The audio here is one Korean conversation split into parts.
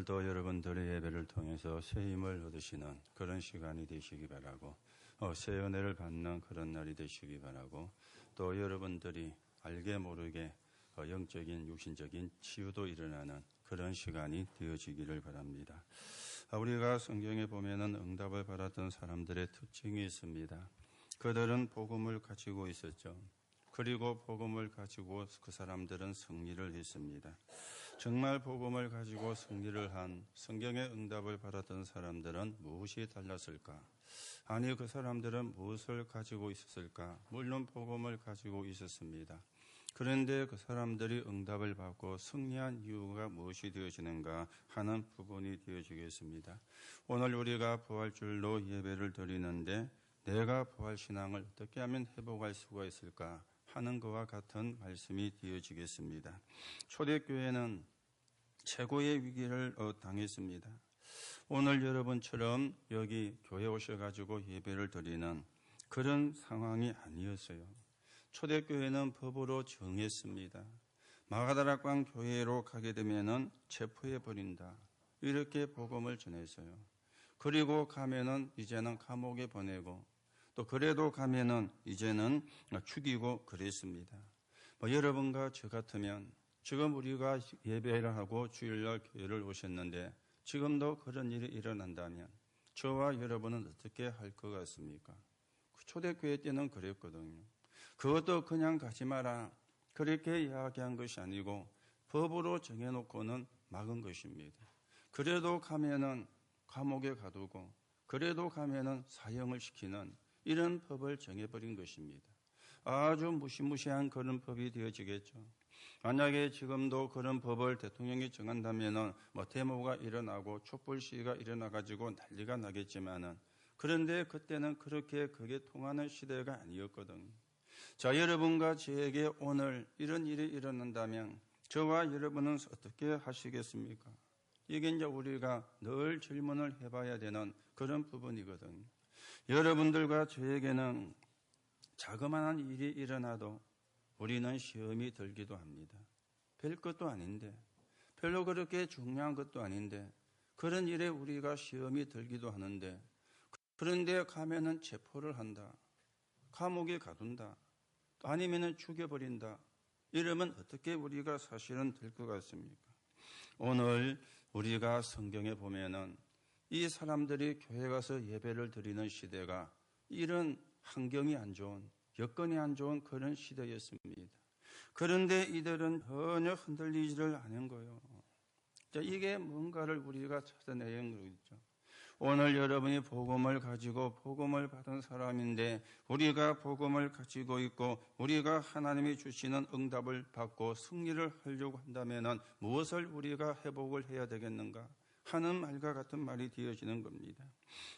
오늘도 여러분들의 예배를 통해서 새 힘을 얻으시는 그런 시간이 되시기 바라고, 새 은혜를 받는 그런 날이 되시기 바라고, 또 여러분들이 알게 모르게 영적인 육신적인 치유도 일어나는 그런 시간이 되어지기를 바랍니다. 우리가 성경에 보면은 응답을 받았던 사람들의 특징이 있습니다. 그들은 복음을 가지고 있었죠. 그리고 복음을 가지고 그 사람들은 승리를 했습니다. 정말 복음을 가지고 승리를 한 성경의 응답을 받았던 사람들은 무엇이 달랐을까? 아니, 그 사람들은 무엇을 가지고 있었을까? 물론 복음을 가지고 있었습니다. 그런데 그 사람들이 응답을 받고 승리한 이유가 무엇이 되어지는가 하는 부분이 되어지겠습니다. 오늘 우리가 부활주일로 예배를 드리는데 내가 부활신앙을 어떻게 하면 회복할 수가 있을까 하는 것과 같은 말씀이 되어지겠습니다. 초대교회는 최고의 위기를 당했습니다. 오늘 여러분처럼 여기 교회 오셔가지고 예배를 드리는 그런 상황이 아니었어요. 초대교회는 법으로 정했습니다. 마가다락방 교회로 가게 되면은 체포해버린다. 이렇게 복음을 전했어요. 그리고 가면은 이제는 감옥에 보내고, 또 그래도 가면은 이제는 죽이고 그랬습니다. 여러분과 저 같으면 지금 우리가 예배를 하고 주일날 교회를 오셨는데 지금도 그런 일이 일어난다면 저와 여러분은 어떻게 할 것 같습니까? 초대교회 때는 그랬거든요. 그것도 그냥 가지 마라 그렇게 이야기한 것이 아니고 법으로 정해놓고는 막은 것입니다. 그래도 가면은 감옥에 가두고, 그래도 가면은 사형을 시키는 이런 법을 정해버린 것입니다. 아주 무시무시한 그런 법이 되어지겠죠. 만약에 지금도 그런 법을 대통령이 정한다면은 데모가 일어나고 촛불 시위가 일어나가지고 난리가 나겠지만은, 그런데 그때는 그렇게 그게 통하는 시대가 아니었거든요. 자, 여러분과 저에게 오늘 이런 일이 일어난다면 저와 여러분은 어떻게 하시겠습니까? 이게 이제 우리가 늘 질문을 해봐야 되는 그런 부분이거든요. 여러분들과 저에게는 자그마한 일이 일어나도 우리는 시험이 들기도 합니다. 별 것도 아닌데, 별로 그렇게 중요한 것도 아닌데 그런 일에 우리가 시험이 들기도 하는데, 그런데 가면은 체포를 한다, 감옥에 가둔다, 아니면은 죽여버린다. 이러면 어떻게 우리가 사실은 될 것 같습니까? 오늘 우리가 성경에 보면은 이 사람들이 교회 가서 예배를 드리는 시대가 이런 환경이 안 좋은, 여건이 안 좋은 그런 시대였습니다. 그런데 이들은 전혀 흔들리지를 않은 거예요. 자, 이게 뭔가를 우리가 찾아내야 그러겠죠. 오늘 여러분이 복음을 가지고 복음을 받은 사람인데, 우리가 복음을 가지고 있고 우리가 하나님이 주시는 응답을 받고 승리를 하려고 한다면 무엇을 우리가 회복을 해야 되겠는가 하는 말과 같은 말이 되어지는 겁니다.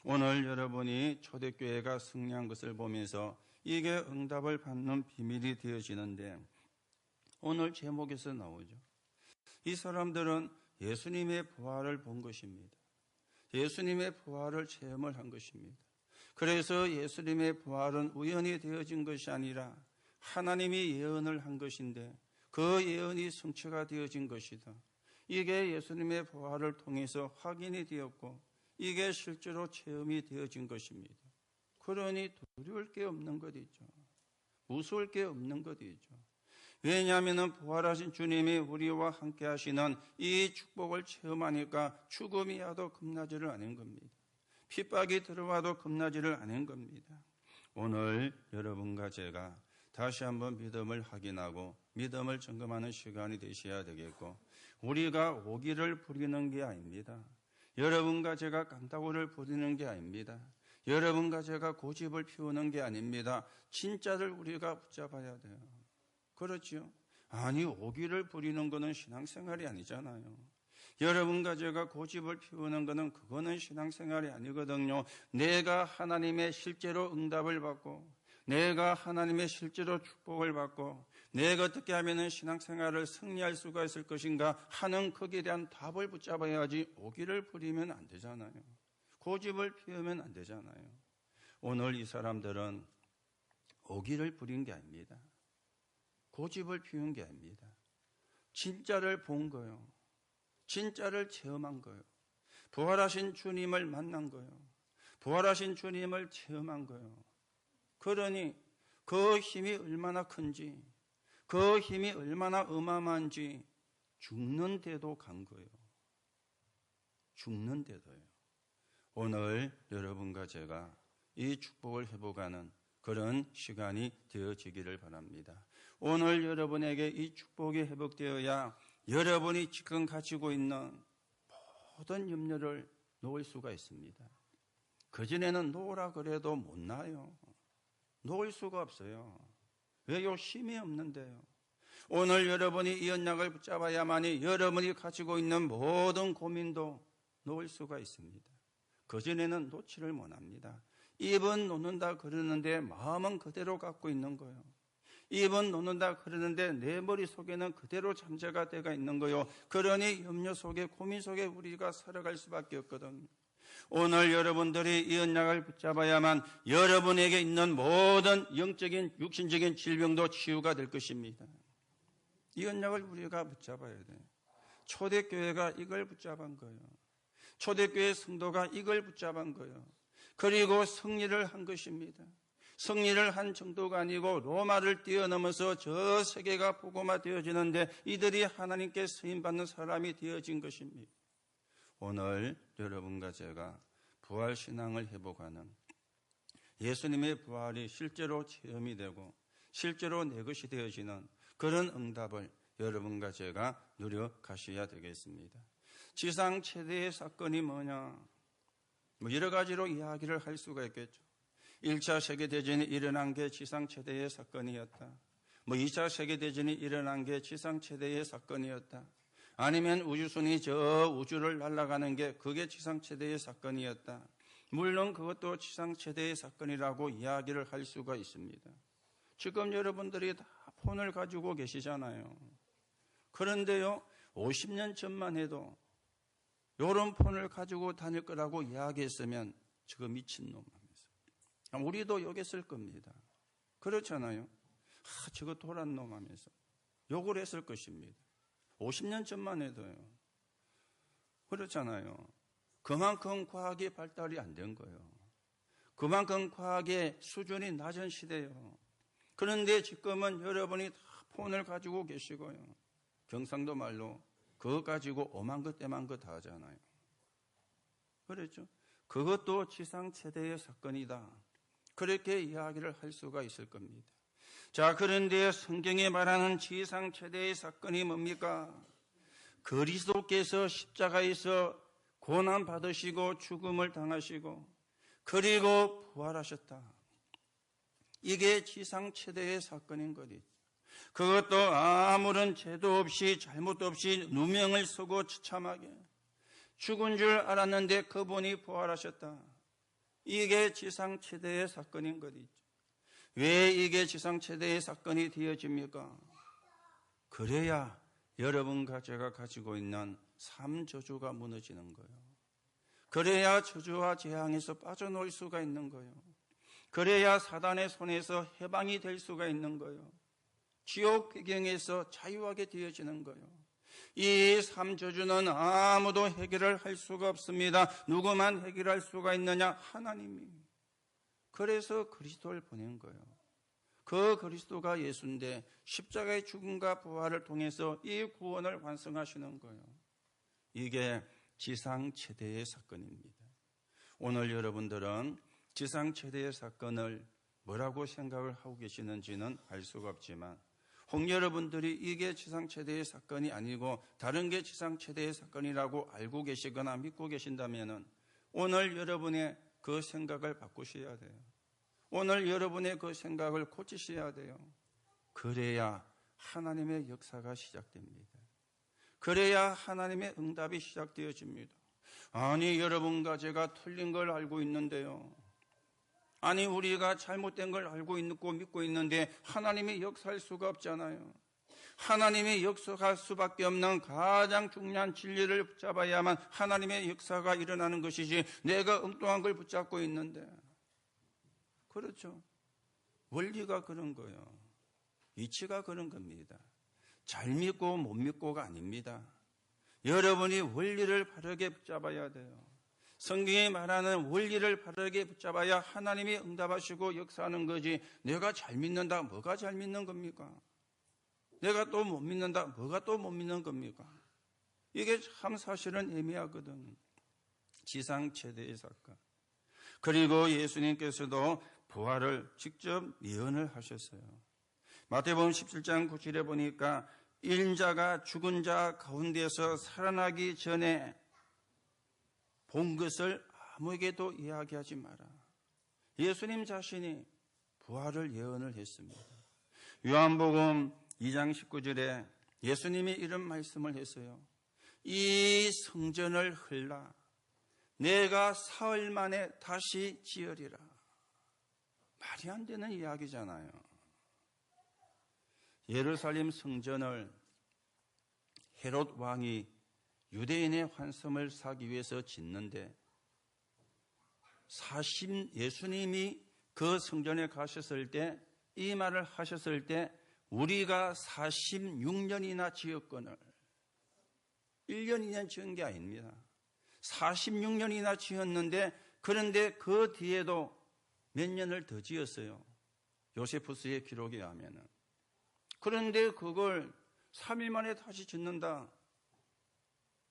오늘 여러분이 초대교회가 승리한 것을 보면서 이게 응답을 받는 비밀이 되어지는데, 오늘 제목에서 나오죠. 이 사람들은 예수님의 부활을 본 것입니다. 예수님의 부활을 체험을 한 것입니다. 그래서 예수님의 부활은 우연히 되어진 것이 아니라 하나님이 예언을 한 것인데 그 예언이 성취가 되어진 것이다. 이게 예수님의 부활을 통해서 확인이 되었고 이게 실제로 체험이 되어진 것입니다. 그러니 두려울 게 없는 것이죠. 무서울 게 없는 것이죠. 왜냐하면 부활하신 주님이 우리와 함께 하시는 이 축복을 체험하니까 죽음이 와도 겁나지를 않은 겁니다. 핍박이 들어와도 겁나지를 않은 겁니다. 오늘 여러분과 제가 다시 한번 믿음을 확인하고 믿음을 점검하는 시간이 되셔야 되겠고, 우리가 오기를 부리는 게 아닙니다. 여러분과 제가 깡다구를 부리는 게 아닙니다. 여러분과 제가 고집을 피우는 게 아닙니다. 진짜를 우리가 붙잡아야 돼요. 그렇지요? 아니, 오기를 부리는 것은 신앙생활이 아니잖아요. 여러분과 제가 고집을 피우는 것은 그거는 신앙생활이 아니거든요. 내가 하나님의 실제로 응답을 받고, 내가 하나님의 실제로 축복을 받고, 내가 어떻게 하면 신앙생활을 승리할 수가 있을 것인가 하는 거기에 대한 답을 붙잡아야지 오기를 부리면 안 되잖아요. 고집을 피우면 안 되잖아요. 오늘 이 사람들은 오기를 부린 게 아닙니다. 고집을 피운 게 아닙니다. 진짜를 본 거예요. 진짜를 체험한 거예요. 부활하신 주님을 만난 거예요. 부활하신 주님을 체험한 거예요. 그러니 그 힘이 얼마나 큰지, 그 힘이 얼마나 어마어마한지 죽는데도 간 거예요. 죽는데도요. 오늘 여러분과 제가 이 축복을 회복하는 그런 시간이 되어지기를 바랍니다. 오늘 여러분에게 이 축복이 회복되어야 여러분이 지금 가지고 있는 모든 염려를 놓을 수가 있습니다. 그전에는 놓으라 그래도 못 놔요. 놓을 수가 없어요. 왜요? 힘이 없는데요. 오늘 여러분이 이 언약을 붙잡아야만이 여러분이 가지고 있는 모든 고민도 놓을 수가 있습니다. 그전에는 놓지를 못합니다. 입은 놓는다 그러는데 마음은 그대로 갖고 있는 거예요. 입은 놓는다 그러는데 내 머릿속에는 그대로 잠재가 되어 있는 거예요. 그러니 염려 속에 고민 속에 우리가 살아갈 수밖에 없거든요. 오늘 여러분들이 이 언약을 붙잡아야만 여러분에게 있는 모든 영적인 육신적인 질병도 치유가 될 것입니다. 이 언약을 우리가 붙잡아야 돼요. 초대교회가 이걸 붙잡은 거예요. 초대교회 성도가 이걸 붙잡은 거예요. 그리고 승리를 한 것입니다. 승리를 한 정도가 아니고 로마를 뛰어넘어서 저 세계가 복음화되어지는데 이들이 하나님께 쓰임받는 사람이 되어진 것입니다. 오늘 여러분과 제가 부활신앙을 회복하는 예수님의 부활이 실제로 체험이 되고 실제로 내 것이 되어지는 그런 응답을 여러분과 제가 누려가셔야 되겠습니다. 지상 최대의 사건이 뭐냐? 여러 가지로 이야기를 할 수가 있겠죠. 1차 세계대전이 일어난 게 지상 최대의 사건이었다. 2차 세계대전이 일어난 게 지상 최대의 사건이었다. 아니면 우주선이 저 우주를 날아가는 게 그게 지상 최대의 사건이었다. 물론 그것도 지상 최대의 사건이라고 이야기를 할 수가 있습니다. 지금 여러분들이 다 폰을 가지고 계시잖아요. 그런데요, 50년 전만 해도 이런 폰을 가지고 다닐 거라고 이야기했으면 저거 미친놈 하면서 우리도 욕했을 겁니다. 그렇잖아요. 저거 도란 놈 하면서 욕을 했을 것입니다. 50년 전만 해도요. 그렇잖아요. 그만큼 과학이 발달이 안 된 거예요. 그만큼 과학의 수준이 낮은 시대예요. 그런데 지금은 여러분이 다 폰을 가지고 계시고요. 경상도 말로 그거 가지고 오만 것 떼만 것 다 하잖아요. 그렇죠? 그것도 지상 최대의 사건이다. 그렇게 이야기를 할 수가 있을 겁니다. 자, 그런데 성경에 말하는 지상 최대의 사건이 뭡니까? 그리스도께서 십자가에서 고난 받으시고 죽음을 당하시고 그리고 부활하셨다. 이게 지상 최대의 사건인 거지. 그것도 아무런 죄도 없이 잘못도 없이 누명을 쓰고 처참하게 죽은 줄 알았는데 그분이 부활하셨다. 이게 지상 최대의 사건인 거지. 왜 이게 지상 최대의 사건이 되어집니까? 그래야 여러분과 제가 가지고 있는 삶 저주가 무너지는 거예요. 그래야 저주와 재앙에서 빠져나올 수가 있는 거예요. 그래야 사단의 손에서 해방이 될 수가 있는 거예요. 지옥 배경에서 자유하게 되어지는 거예요. 이 삶 저주는 아무도 해결을 할 수가 없습니다. 누구만 해결할 수가 있느냐? 하나님이. 그래서 그리스도를 보낸 거예요. 그 그리스도가 예수인데 십자가의 죽음과 부활을 통해서 이 구원을 완성하시는 거예요. 이게 지상 최대의 사건입니다. 오늘 여러분들은 지상 최대의 사건을 뭐라고 생각을 하고 계시는지는 알 수가 없지만 혹 여러분들이 이게 지상 최대의 사건이 아니고 다른 게 지상 최대의 사건이라고 알고 계시거나 믿고 계신다면 오늘 여러분의 그 생각을 바꾸셔야 돼요. 오늘 여러분의 그 생각을 고치셔야 돼요. 그래야 하나님의 역사가 시작됩니다. 그래야 하나님의 응답이 시작되어집니다. 아니, 여러분과 제가 틀린 걸 알고 있는데요. 아니, 우리가 잘못된 걸 알고 있고 믿고 있는데 하나님이 역사할 수가 없잖아요. 하나님이 역사할 수밖에 없는 가장 중요한 진리를 붙잡아야만 하나님의 역사가 일어나는 것이지 내가 엉뚱한 걸 붙잡고 있는데. 그렇죠. 원리가 그런 거예요. 이치가 그런 겁니다. 잘 믿고 못 믿고가 아닙니다. 여러분이 원리를 바르게 붙잡아야 돼요. 성경이 말하는 원리를 바르게 붙잡아야 하나님이 응답하시고 역사하는 거지, 내가 잘 믿는다, 뭐가 잘 믿는 겁니까? 내가 또 못 믿는다, 뭐가 또 못 믿는 겁니까? 이게 참 사실은 애매하거든. 지상 최대의 사건. 그리고 예수님께서도 부활을 직접 예언을 하셨어요. 마태복음 17장 9절에 보니까 인자가 죽은 자 가운데서 살아나기 전에 본 것을 아무에게도 이야기하지 마라. 예수님 자신이 부활을 예언을 했습니다. 요한복음 2장 19절에 예수님이 이런 말씀을 했어요. 이 성전을 헐라 내가 사흘 만에 다시 지으리라. 말이 안 되는 이야기잖아요. 예루살렘 성전을 헤롯 왕이 유대인의 환심을 사기 위해서 짓는데 예수님이 그 성전에 가셨을 때, 이 말을 하셨을 때 우리가 46년이나 지었거늘, 1년 2년 지은 게 아닙니다. 46년이나 지었는데, 그런데 그 뒤에도 몇 년을 더 지었어요. 요세푸스의 기록에 하면은. 그런데 그걸 3일 만에 다시 짓는다,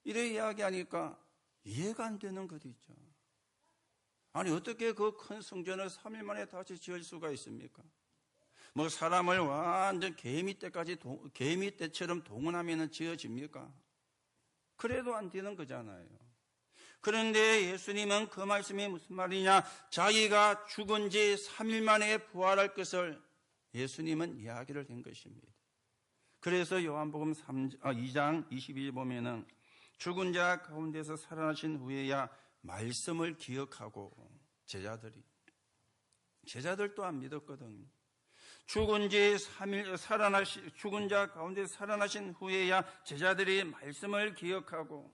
이래 이야기하니까 이해가 안 되는 것도 있죠. 아니, 어떻게 그 큰 성전을 3일 만에 다시 지을 수가 있습니까? 뭐 사람을 완전 개미 떼처럼 동원하면 지어집니까? 그래도 안 되는 거잖아요. 그런데 예수님은 그 말씀이 무슨 말이냐? 자기가 죽은 지 3일 만에 부활할 것을 예수님은 이야기를 한 것입니다. 그래서 요한복음 2장 22절 보면은 죽은 자 가운데서 살아나신 후에야 말씀을 기억하고, 제자들도 안 믿었거든. 죽은 자 가운데 살아나신 후에야 제자들이 말씀을 기억하고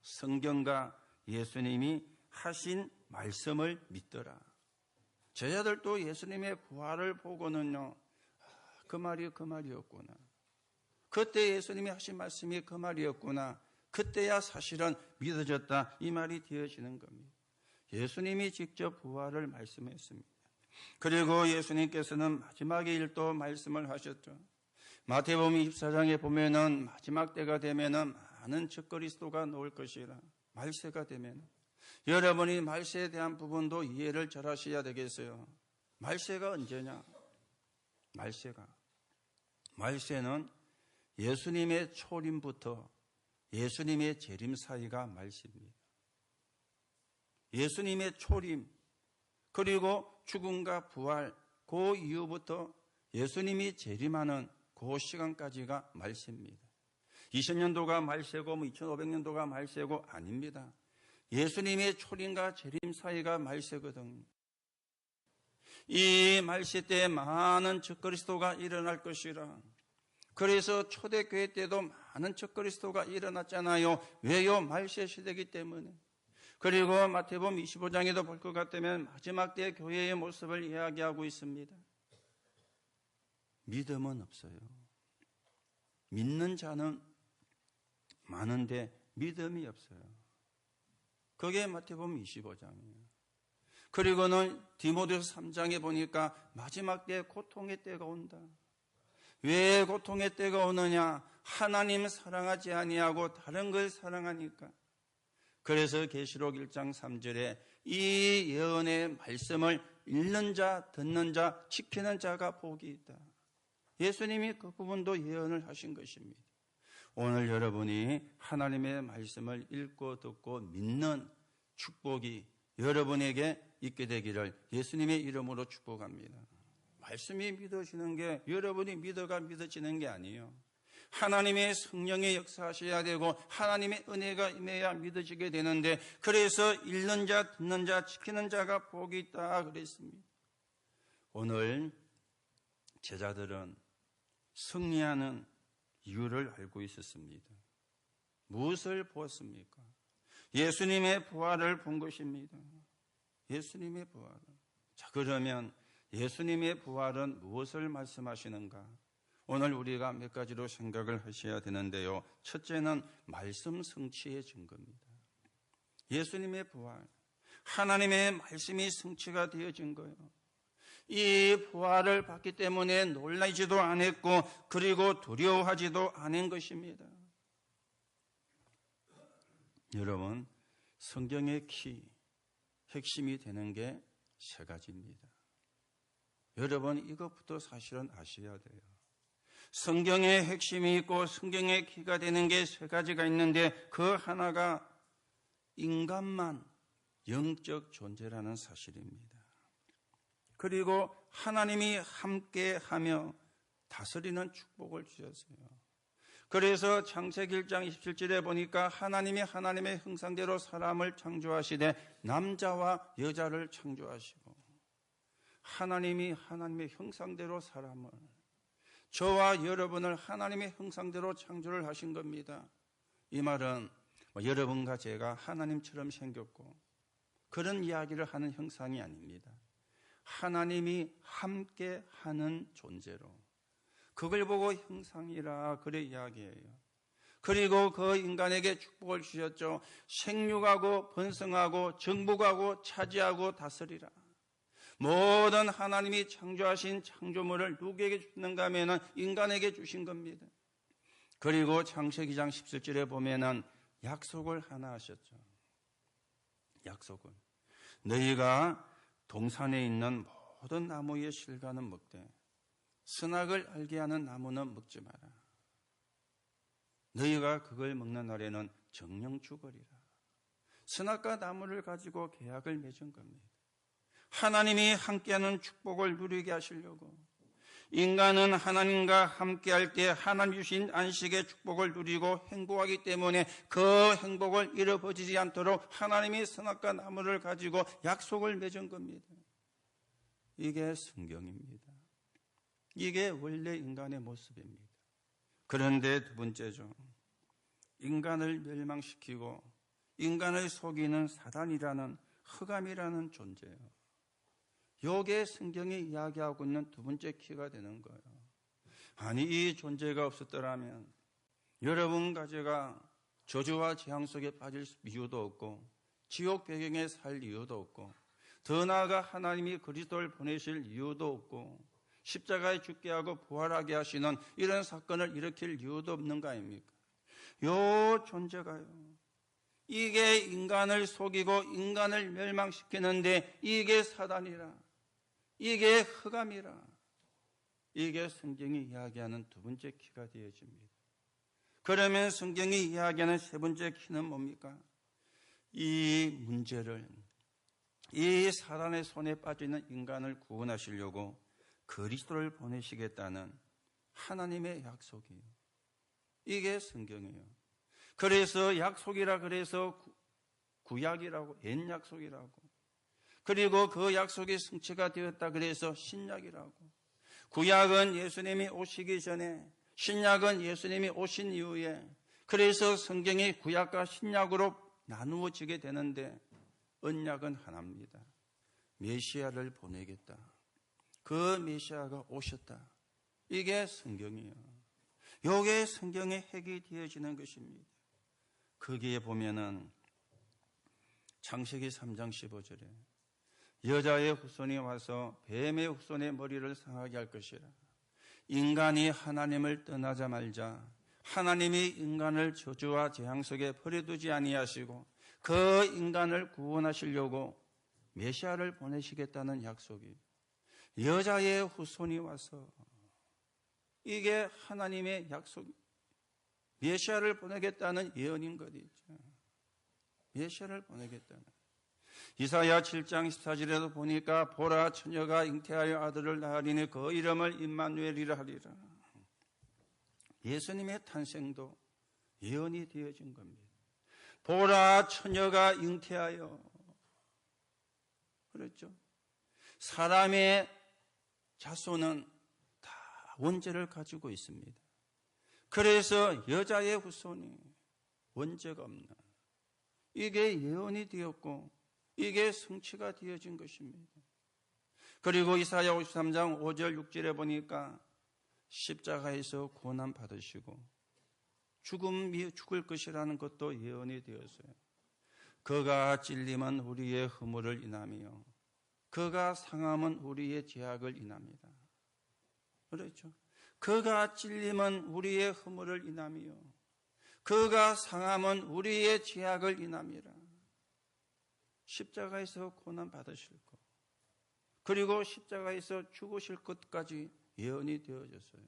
성경과 예수님이 하신 말씀을 믿더라. 제자들도 예수님의 부활을 보고는요, 그 말이 그 말이었구나. 그때 예수님이 하신 말씀이 그 말이었구나. 그때야 사실은 믿어졌다, 이 말이 되어지는 겁니다. 예수님이 직접 부활을 말씀했습니다. 그리고 예수님께서는 마지막의 일도 말씀을 하셨죠. 마태복음 24장에 보면은 마지막 때가 되면은 많은 적그리스도가 나올 것이라. 말세가 되면 여러분이 말세에 대한 부분도 이해를 잘 하셔야 되겠어요. 말세가 언제냐? 말세는 예수님의 초림부터 예수님의 재림 사이가 말세입니다. 예수님의 초림, 그리고 죽음과 부활, 그 이후부터 예수님이 재림하는 그 시간까지가 말세입니다. 2000년도가 말세고 2500년도가 말세고 아닙니다. 예수님의 초림과 재림 사이가 말세거든요. 이 말세 때 많은 적그리스도가 일어날 것이라. 그래서 초대교회 때도 많은 적그리스도가 일어났잖아요. 왜요? 말세 시대이기 때문에. 그리고 마태복음 25장에도 볼 것 같으면 마지막 때 교회의 모습을 이야기하고 있습니다. 믿음은 없어요. 믿는 자는 많은데 믿음이 없어요. 그게 마태복음 25장이에요. 그리고는 디모데후서 3장에 보니까 마지막 때 고통의 때가 온다. 왜 고통의 때가 오느냐? 하나님 사랑하지 아니하고 다른 걸 사랑하니까. 그래서 계시록 1장 3절에 이 예언의 말씀을 읽는 자, 듣는 자, 지키는 자가 복이 있다. 예수님이 그 부분도 예언을 하신 것입니다. 오늘 여러분이 하나님의 말씀을 읽고 듣고 믿는 축복이 여러분에게 있게 되기를 예수님의 이름으로 축복합니다. 말씀이 믿어지는 게 여러분이 믿어가 믿어지는 게 아니에요. 하나님의 성령의 역사하셔야 되고 하나님의 은혜가 임해야 믿어지게 되는데, 그래서 읽는 자, 듣는 자, 지키는 자가 복이 있다 그랬습니다. 오늘 제자들은 승리하는 이유를 알고 있었습니다. 무엇을 보았습니까? 예수님의 부활을 본 것입니다. 예수님의 부활을. 자, 그러면 예수님의 부활은 무엇을 말씀하시는가? 오늘 우리가 몇 가지로 생각을 하셔야 되는데요. 첫째는 말씀 성취의 증거입니다. 예수님의 부활, 하나님의 말씀이 성취가 되어진 거예요. 이 부활을 받기 때문에 놀라지도 않았고 그리고 두려워하지도 않은 것입니다. 여러분, 성경의 키, 핵심이 되는 게 세 가지입니다. 여러분, 이것부터 사실은 아셔야 돼요. 성경의 핵심이 있고 성경의 키가 되는 게 세 가지가 있는데 그 하나가 인간만 영적 존재라는 사실입니다. 그리고 하나님이 함께하며 다스리는 축복을 주셨어요. 그래서 창세기 1장 27절에 보니까 하나님이 하나님의 형상대로 사람을 창조하시되 남자와 여자를 창조하시고 하나님이 하나님의 형상대로 사람을, 저와 여러분을 하나님의 형상대로 창조를 하신 겁니다. 이 말은 여러분과 제가 하나님처럼 생겼고 그런 이야기를 하는 형상이 아닙니다. 하나님이 함께하는 존재로, 그걸 보고 형상이라 그래 이야기해요. 그리고 그 인간에게 축복을 주셨죠. 생육하고 번성하고 정복하고 차지하고 다스리라. 모든 하나님이 창조하신 창조물을 누구에게 주는가 하면 인간에게 주신 겁니다. 그리고 창세기 2장 17절에 보면은 약속을 하나 하셨죠. 약속을. 너희가 동산에 있는 모든 나무의 실과는 먹되 선악을 알게 하는 나무는 먹지 마라. 너희가 그걸 먹는 날에는 정령 죽으리라. 선악과 나무를 가지고 계약을 맺은 겁니다. 하나님이 함께하는 축복을 누리게 하시려고, 인간은 하나님과 함께할 때 하나님 주신 안식의 축복을 누리고 행복하기 때문에 그 행복을 잃어버리지 않도록 하나님이 선악과 나무를 가지고 약속을 맺은 겁니다. 이게 성경입니다. 이게 원래 인간의 모습입니다. 그런데 두 번째죠. 인간을 멸망시키고 인간을 속이는 사단이라는 흑암이라는 존재예요. 요게 성경이 이야기하고 있는 두 번째 키가 되는 거예요. 아니, 이 존재가 없었더라면 여러분과 제가 저주와 재앙 속에 빠질 이유도 없고 지옥 배경에 살 이유도 없고 더 나아가 하나님이 그리스도를 보내실 이유도 없고 십자가에 죽게 하고 부활하게 하시는 이런 사건을 일으킬 이유도 없는 거 아닙니까? 요 존재가요, 이게 인간을 속이고 인간을 멸망시키는데 이게 사단이라, 이게 흑암이라, 이게 성경이 이야기하는 두 번째 키가 되어집니다. 그러면 성경이 이야기하는 세 번째 키는 뭡니까? 이 문제를, 이 사단의 손에 빠지는 인간을 구원하시려고 그리스도를 보내시겠다는 하나님의 약속이에요. 이게 성경이에요. 그래서 약속이라 그래서 구약이라고, 옛 약속이라고, 그리고 그 약속이 성취가 되었다 그래서 신약이라고. 구약은 예수님이 오시기 전에, 신약은 예수님이 오신 이후에, 그래서 성경이 구약과 신약으로 나누어지게 되는데 언약은 하나입니다. 메시아를 보내겠다. 그 메시아가 오셨다. 이게 성경이에요. 이게 성경의 핵이 되어지는 것입니다. 거기에 보면은 창세기 3장 15절에 여자의 후손이 와서 뱀의 후손의 머리를 상하게 할 것이라. 인간이 하나님을 떠나자 말자 하나님이 인간을 저주와 재앙 속에 버려두지 아니하시고 그 인간을 구원하시려고 메시아를 보내시겠다는 약속이, 여자의 후손이 와서, 이게 하나님의 약속, 메시아를 보내겠다는 예언인 것이죠. 메시아를 보내겠다는. 이사야 7장 14절에도 보니까 보라, 처녀가 잉태하여 아들을 낳으리니 그 이름을 임마누엘이라 하리라. 예수님의 탄생도 예언이 되어진 겁니다. 보라, 처녀가 잉태하여. 그렇죠? 사람의 자손은 다 원죄를 가지고 있습니다. 그래서 여자의 후손이 원죄가 없는, 이게 예언이 되었고 이게 성취가 되어진 것입니다. 그리고 이사야 53장 5절 6절에 보니까 십자가에서 고난 받으시고 죽을 것이라는 것도 예언이 되었어요. 그가 찔림은 우리의 허물을 인하며 그가 상함은 우리의 죄악을 인합니다. 그렇죠? 그가 찔림은 우리의 허물을 인하며 그가 상함은 우리의 죄악을 인함이라. 십자가에서 고난 받으실 것, 그리고 십자가에서 죽으실 것까지 예언이 되어졌어요.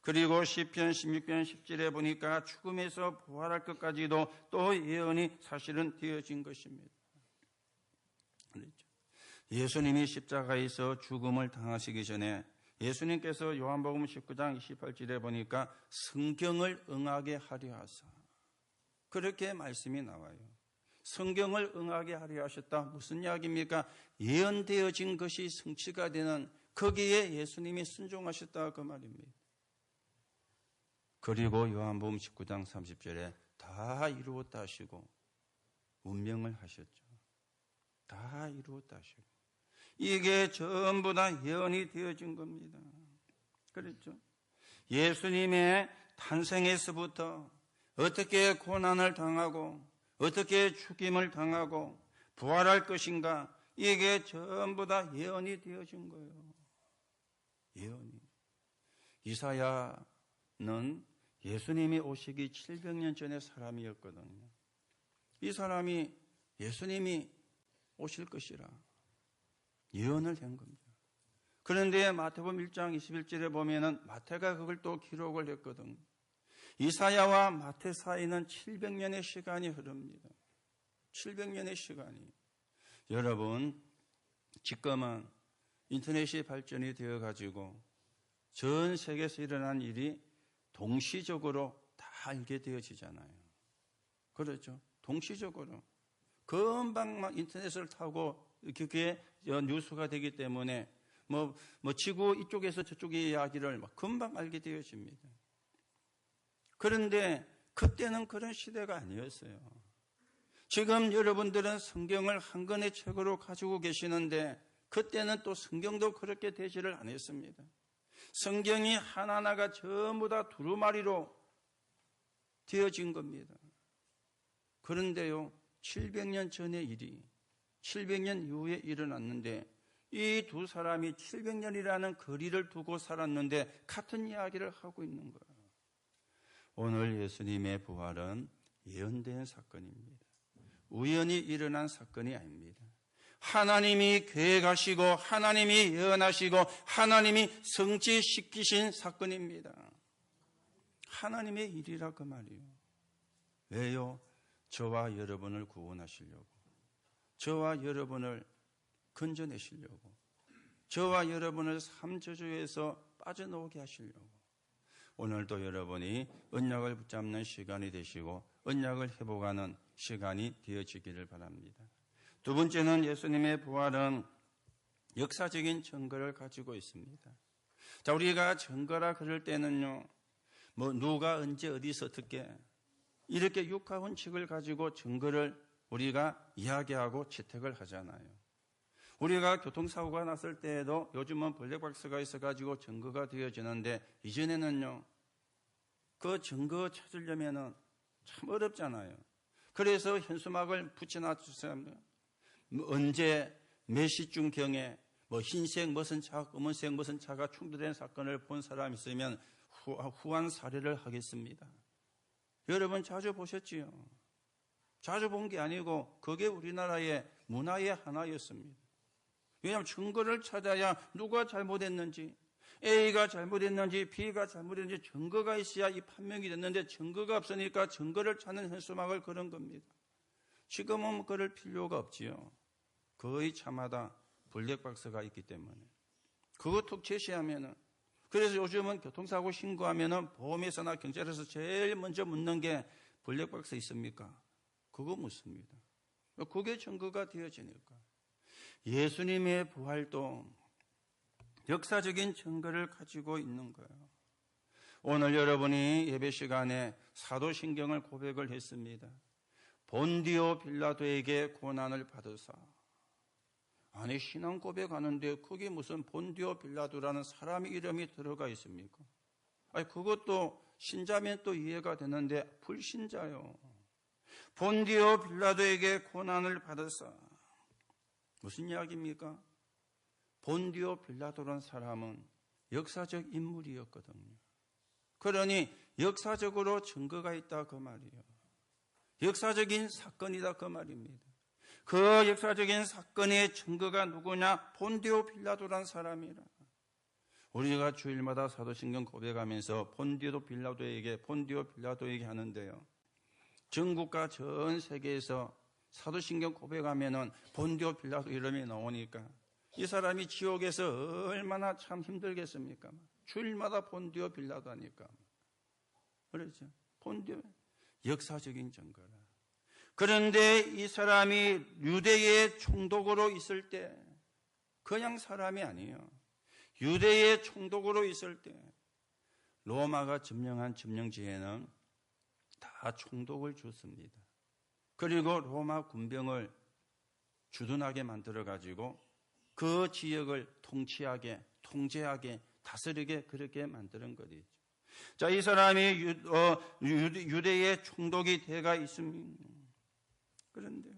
그리고 시편 16편 10절에 보니까 죽음에서 부활할 것까지도 또 예언이 사실은 되어진 것입니다. 그렇죠? 예수님이 십자가에서 죽음을 당하시기 전에 예수님께서 요한복음 19장 28절에 보니까 성경을 응하게 하려 하사, 그렇게 말씀이 나와요. 성경을 응하게 하려 하셨다. 무슨 이야기입니까? 예언되어진 것이 성취가 되는, 거기에 예수님이 순종하셨다, 그 말입니다. 그리고 요한복음 19장 30절에 다 이루었다 하시고 운명을 하셨죠. 다 이루었다 하시고, 이게 전부 다 예언이 되어진 겁니다. 그렇죠? 예수님의 탄생에서부터 어떻게 고난을 당하고 어떻게 죽임을 당하고 부활할 것인가, 이게 전부 다 예언이 되어진 거예요. 예언이. 이사야는 예수님이 오시기 700년 전의 사람이었거든요. 이 사람이 예수님이 오실 것이라 예언을 한 겁니다. 그런데 마태복음 1장 21절에 보면은 마태가 그걸 또 기록을 했거든요. 이사야와 마태 사이는 700년의 시간이 흐릅니다. 700년의 시간이. 여러분, 지금은 인터넷이 발전이 되어 가지고 전 세계에서 일어난 일이 동시적으로 다 알게 되어지잖아요. 그렇죠? 동시적으로. 금방 막 인터넷을 타고 그게 뉴스가 되기 때문에 뭐 지구 이쪽에서 저쪽의 이야기를 막 금방 알게 되어집니다. 그런데 그때는 그런 시대가 아니었어요. 지금 여러분들은 성경을 한 권의 책으로 가지고 계시는데 그때는 또 성경도 그렇게 되지를 않았습니다. 성경이 하나하나가 전부 다 두루마리로 되어진 겁니다. 그런데요, 700년 전의 일이 700년 이후에 일어났는데 이 두 사람이 700년이라는 거리를 두고 살았는데 같은 이야기를 하고 있는 거예요. 오늘 예수님의 부활은 예언된 사건입니다. 우연히 일어난 사건이 아닙니다. 하나님이 계획하시고 하나님이 예언하시고 하나님이 성취시키신 사건입니다. 하나님의 일이라 그 말이에요. 왜요? 저와 여러분을 구원하시려고, 저와 여러분을 건져내시려고, 저와 여러분을 삶저주에서 빠져나오게 하시려고. 오늘도 여러분이 언약을 붙잡는 시간이 되시고 언약을 회복하는 시간이 되어지기를 바랍니다. 두 번째는 예수님의 부활은 역사적인 증거를 가지고 있습니다. 자, 우리가 증거라 그럴 때는요, 누가 언제 어디서 어떻게 이렇게 육하원칙을 가지고 증거를 우리가 이야기하고 채택을 하잖아요. 우리가 교통사고가 났을 때에도 요즘은 블랙박스가 있어가지고 증거가 되어지는데 이전에는요, 그 증거 찾으려면은 참 어렵잖아요. 그래서 현수막을 붙여놨어요. 언제 몇 시쯤경에 흰색 무슨 차, 검은색 무슨 차가 충돌된 사건을 본 사람이 있으면 후한 사례를 하겠습니다. 여러분 자주 보셨지요? 자주 본 게 아니고 그게 우리나라의 문화의 하나였습니다. 왜냐하면 증거를 찾아야 누가 잘못했는지, A가 잘못했는지 B가 잘못했는지 증거가 있어야 이 판명이 됐는데 증거가 없으니까 증거를 찾는 현수막을 걸은 겁니다. 지금은 그럴 필요가 없지요. 거의 차마다 블랙박스가 있기 때문에. 그거 툭 제시하면은, 그래서 요즘은 교통사고 신고하면은 보험회사나 경찰에서 제일 먼저 묻는 게 블랙박스 있습니까? 그거 묻습니다. 그게 증거가 되어지니까. 예수님의 부활도 역사적인 증거를 가지고 있는 거예요. 오늘 여러분이 예배 시간에 사도신경을 고백을 했습니다. 본디오 빌라도에게 고난을 받으사 아니 신앙 고백하는데 그게 무슨 본디오 빌라도라는 사람의 이름이 들어가 있습니까? 아니 그것도 신자면 또 이해가 되는데 불신자요. 본디오 빌라도에게 고난을 받았어. 무슨 이야기입니까? 본디오 빌라도라는 사람은 역사적 인물이었거든요. 그러니 역사적으로 증거가 있다 그 말이에요. 역사적인 사건이다 그 말입니다. 그 역사적인 사건의 증거가 누구냐? 본디오 빌라도라는 사람이라. 우리가 주일마다 사도신경 고백하면서 본디오 빌라도에게 하는데요. 전국과 전 세계에서 사도신경 고백하면은 본디오 빌라도 이름이 나오니까 이 사람이 지옥에서 얼마나 참 힘들겠습니까? 주일마다 본디오 빌라도 하니까. 그렇죠? 본디오 역사적인 증거라. 그런데 이 사람이 유대의 총독으로 있을 때 그냥 사람이 아니에요. 유대의 총독으로 있을 때 로마가 점령한 점령지에는 다 총독을 줬습니다. 그리고 로마 군병을 주둔하게 만들어가지고 그 지역을 통제하게 다스리게 그렇게 만드는 것이죠. 자, 이 사람이 유대의 총독이 돼가 있습니다. 그런데요,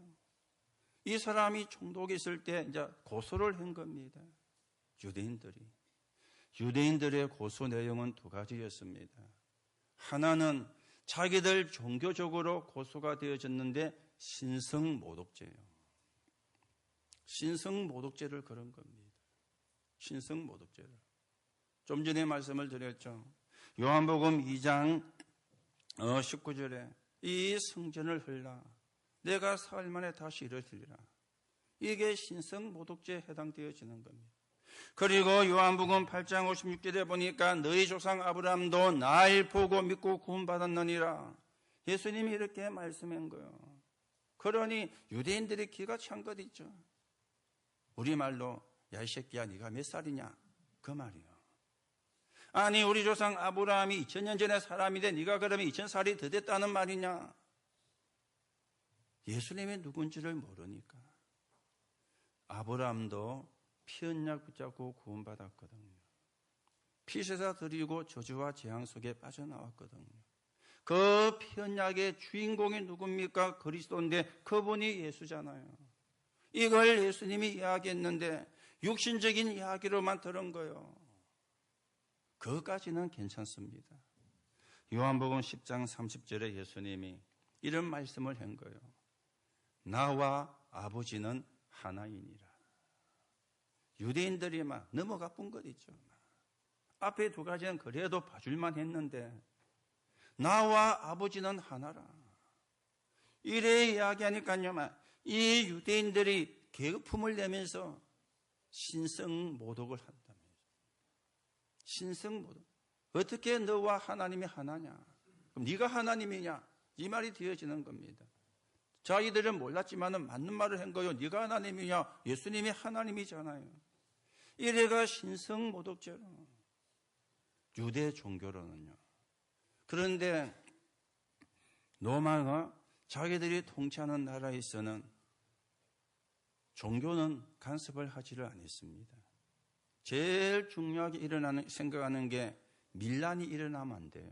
이 사람이 총독이 있을 때 이제 고소를 한 겁니다. 유대인들의 고소 내용은 두 가지였습니다. 하나는 자기들 종교적으로 고소가 되어졌는데 신성모독죄예요. 신성모독죄를 그런 겁니다. 신성모독죄를. 좀 전에 말씀을 드렸죠. 요한복음 2장 19절에 이 성전을 헐라 내가 사흘 만에 다시 일으키리라. 이게 신성모독죄에 해당되어지는 겁니다. 그리고 요한복음 8장 56절에 보니까 너희 조상 아브라함도 날 보고 믿고 구원받았느니라. 예수님이 이렇게 말씀한 거예요. 그러니 유대인들이 기가 찬 것 있죠. 우리말로 야 이 새끼야 네가 몇 살이냐 그 말이에요. 아니 우리 조상 아브라함이 2000년 전에 사람인데 네가 그러면 2000살이 더 됐다는 말이냐. 예수님이 누군지를 모르니까. 아브라함도 피언약 붙잡고 구원받았거든요. 피세사 드리고 저주와 재앙 속에 빠져나왔거든요. 그 피언약의 주인공이 누굽니까? 그리스도인데 그분이 예수잖아요. 이걸 예수님이 이야기했는데 육신적인 이야기로만 들은 거예요. 그것까지는 괜찮습니다. 요한복음 10장 30절에 예수님이 이런 말씀을 한 거예요. 나와 아버지는 하나이니라. 유대인들이 막 넘어가 본 것 있죠. 앞에 두 가지는 그래도 봐줄만 했는데 나와 아버지는 하나라. 이래 이야기하니까요. 이 유대인들이 계급품을 내면서 신성모독을 한다면서. 신성모독. 어떻게 너와 하나님이 하나냐? 그럼 네가 하나님이냐? 이 말이 되어지는 겁니다. 자기들은 몰랐지만은 맞는 말을 한 거예요. 네가 하나님이냐? 예수님이 하나님이잖아요. 이래가 신성모독죄로. 유대 종교로는요. 그런데 로마가 자기들이 통치하는 나라에서는 종교는 간섭을 하지를 않았습니다. 제일 중요하게 생각하는 게 밀란이 일어나면 안 돼요.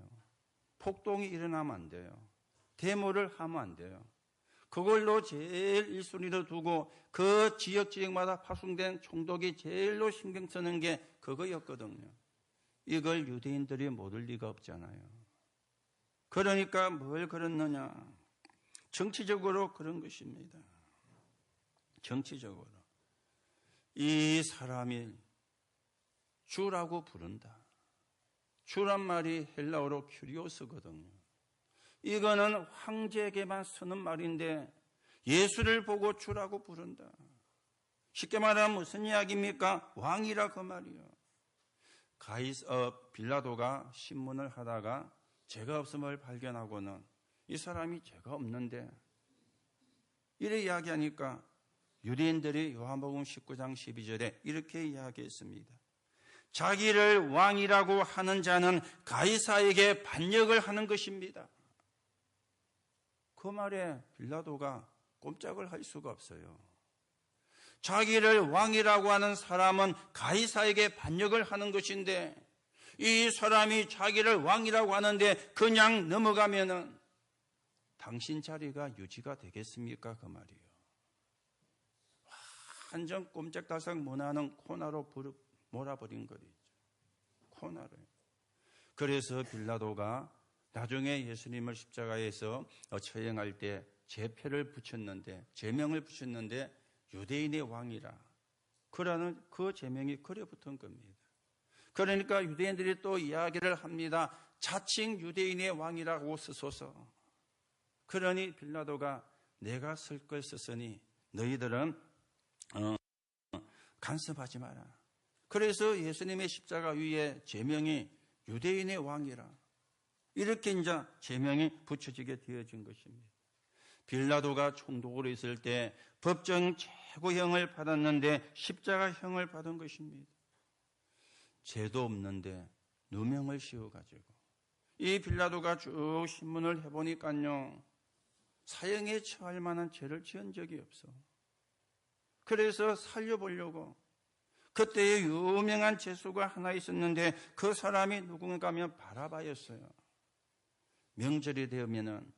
폭동이 일어나면 안 돼요. 데모를 하면 안 돼요. 그걸로 제일 1순위로 두고 그 지역마다 파송된 총독이 제일로 신경 쓰는 게 그거였거든요. 이걸 유대인들이 모를 리가 없잖아요. 그러니까 뭘 그랬느냐? 정치적으로 그런 것입니다. 정치적으로. 이 사람이 주라고 부른다. 주란 말이 헬라어로 큐리오스거든요. 이거는 황제에게만 쓰는 말인데 예수를 보고 주라고 부른다. 쉽게 말하면 무슨 이야기입니까? 왕이라 그 말이요. 빌라도가 신문을 하다가 죄가 없음을 발견하고는 이 사람이 죄가 없는데 이래 이야기하니까 유대인들이 요한복음 19장 12절에 이렇게 이야기했습니다. 자기를 왕이라고 하는 자는 가이사에게 반역을 하는 것입니다. 그 말에 빌라도가 꼼짝을 할 수가 없어요. 자기를 왕이라고 하는 사람은 가이사에게 반역을 하는 것인데 이 사람이 자기를 왕이라고 하는데 그냥 넘어가면은 당신 자리가 유지가 되겠습니까? 그 말이에요. 완전 꼼짝달싹 못하는 코나로 몰아버린 거죠. 코나로. 그래서 빌라도가 나중에 예수님을 십자가에서 처형할 때 제패를 붙였는데, 제명을 붙였는데 유대인의 왕이라 그러는 그 제명이 그래 붙은 겁니다. 그러니까 유대인들이 또 이야기를 합니다. 자칭 유대인의 왕이라고 쓰소서. 그러니 빌라도가 내가 쓸 걸 썼으니 너희들은 간섭하지 마라. 그래서 예수님의 십자가 위에 제명이 유대인의 왕이라 이렇게 이제 제명이 붙여지게 되어진 것입니다. 빌라도가 총독으로 있을 때 법정 최고형을 받았는데 십자가형을 받은 것입니다. 죄도 없는데 누명을 씌워가지고 이 빌라도가 쭉 신문을 해보니까요, 사형에 처할 만한 죄를 지은 적이 없어. 그래서 살려보려고 그때의 유명한 죄수가 하나 있었는데 그 사람이 누군가 하면 바라바였어요. 명절이 되면은